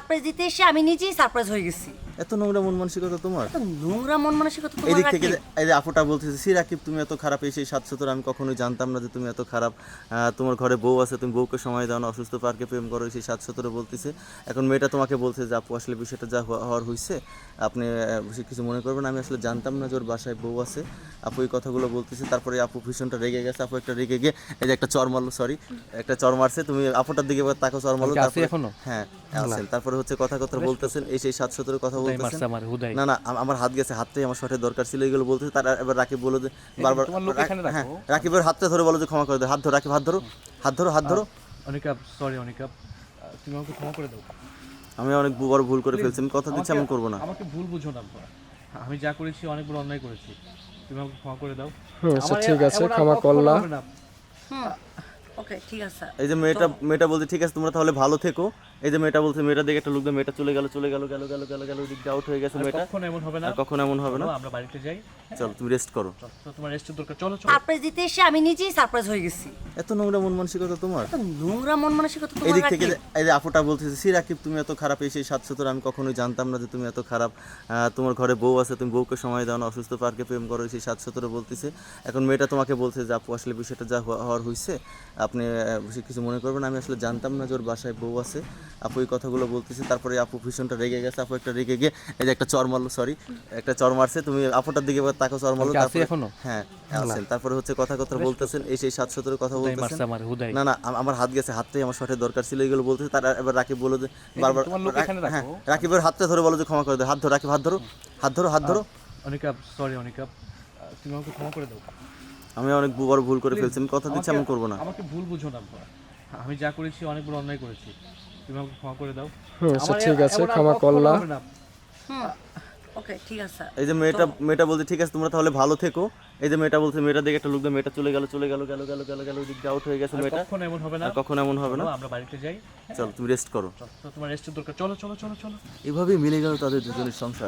Surprise দিতে এসে আমি নিজেই সারপ্রাইজ হয়ে গেছি। এত নোংরা মন মানসিকতা তোমার? এত নোংরা মন মানসিকতা তোমার এদিক থেকে রাকিব? এই যে আপুটা বলতেছে সি রাকিব তুমি এত খারাপ, এই সেই 700 আমি কখনোই জানতাম না যে তুমি এত খারাপ। তোমার ঘরে বউ আছে, তুমি বউকে সময় দাও না, অসুস্থ পার্কে প্রেম করো, সেই 700 বলতেছে। এখন মেয়েটা তোমাকে বলছে যে আপু আসলে বিষয়টা যা হওয়ার হয়েছে, আপনি কিছু মনে করবেন না, আমি আসলে জানতাম না যে ওর বাসায় বউ আছে। আপু এই কথাগুলো বলতেছে। তারপরে আপু ভীষণটা রেগে গেছে। আপু একটা রেগে গিয়ে এই যে একটা চর মারলো, সরি একটা চর মারছে। তুমি আপুটার দিকে তাকে চর মারলো। তারপরে হ্যাঁ আছেন। তারপরে হচ্ছে কথা বলতেছেন, এই সেই 700 কথা বলতেছেন। না না আমার হাত গেছে, হাতটাই আমার শটের দরকার ছিল, এইগুলো বলতে। তার এবার রাকিব বলো যে বারবার, হ্যাঁ রাকিবের হাতটা ধরে বলো যে ক্ষমা করে দাও। হাত ধরো রাকিব, হাত ধরো, হাত ধরো, হাত ধরো। অনিকা সরি অনিকা, তুমি আমাকে ক্ষমা করে দাও। আমি অনেক বড় ভুল করে ফেলছি, আমি কথা দিচ্ছি এমন করবো না। আমাকে ভুল বুঝো না, আমি যা করেছি অনেক বড় অন্যায় করেছি, তুমি আমাকে ক্ষমা করে দাও। আচ্ছা ঠিক আছে, ক্ষমা করলাম। ওকে ঠিক আছে। এই যে মেয়েটা বলছে ঠিক আছে তোমরা তাহলে ভালো থেকো। এই যে মেয়েটা বলছে, মেয়েটা দেখে একটা লোক, মেয়েটা চলে গেল ওদিক দিয়ে আউট হয়ে গেছে মেয়েটা। কখনো এমন হবে না, আর কখনো এমন হবে না। আমরা বাড়িতে যাই। চলো তুমি রেস্ট করো। তো তোমার রেস্টের দরকার, চলো চলো। সারপ্রাইজ দিতে এসে আমি নিজেই সারপ্রাইজ হয়ে গেছি। এত নোংরা মন মানসিকতা তোমার? এত নোংরা মন মানসিকতা তোমার এদিক থেকে রাকিব? এই যে আপুটা বলতেছে সি রাকিব তুমি এত খারাপ, এই সেই 700 আমি কখনোই জানতাম না যে তুমি এত খারাপ। তোমার ঘরে বউ আছে, তুমি বউকে সময় দাও না, অসুস্থ পার্কে প্রেম করো, সেই 700 বলতেছে। এখন মেয়েটা তোমাকে বলছে যে আপু আসলে বিষয়টা যা হওয়ার হয়েছে, আপনি কিছু মনে করবেন না, আমি আসলে জানতাম না যে ওর বাসায় বউ আছে। আপু এই কথাগুলো বলতেছে। তারপরে আপু ভীষণটা রেগে গেছে। আপু একটা রেগে গিয়ে এই যে একটা চর মারলো, সরি একটা চর মারছে। তুমি আপুটার দিকে তাকে চর মারলো। তারপরে হ্যাঁ আছেন। তারপরে হচ্ছে কথা বলতেছেন, এই সেই 700 কথা বলতেছেন। না না আমার হাত গেছে, হাতটাই আমার শটের দরকার ছিল, এইগুলো বলতে। তার এবার রাকিব বলো যে বারবার, হ্যাঁ রাকিবের হাতটা ধরে বলো যে ক্ষমা করে দাও। হাত ধরো রাকিব, হাত ধরো, হাত ধরো, হাত ধরো। অনিকা সরি অনিকা, তুমি আমাকে ক্ষমা করে দাও। আমি অনেক বড় ভুল করে ফেলছি, আমি কথা দিচ্ছি এমন করবো না। আমাকে ভুল বুঝো না, আমি যা করেছি অনেক বড় অন্যায় করেছি, তুমি আমাকে ক্ষমা করে দাও। আচ্ছা ঠিক আছে, ক্ষমা করলাম। ওকে ঠিক আছে। এই যে মেয়েটা বলছে ঠিক আছে তোমরা তাহলে ভালো থেকো। এই যে মেয়েটা বলছে, মেয়েটা দেখে একটা লোক, মেয়েটা চলে গেল ওদিক দিয়ে আউট হয়ে গেছে মেয়েটা। কখনো এমন হবে না, আর কখনো এমন হবে না। আমরা বাড়িতে যাই। চলো তুমি রেস্ট করো। তো তোমার রেস্টের দরকার, চলো চলো চলো চলো। এভাবেই মিলে গেল তাদের দুজনের সংসার।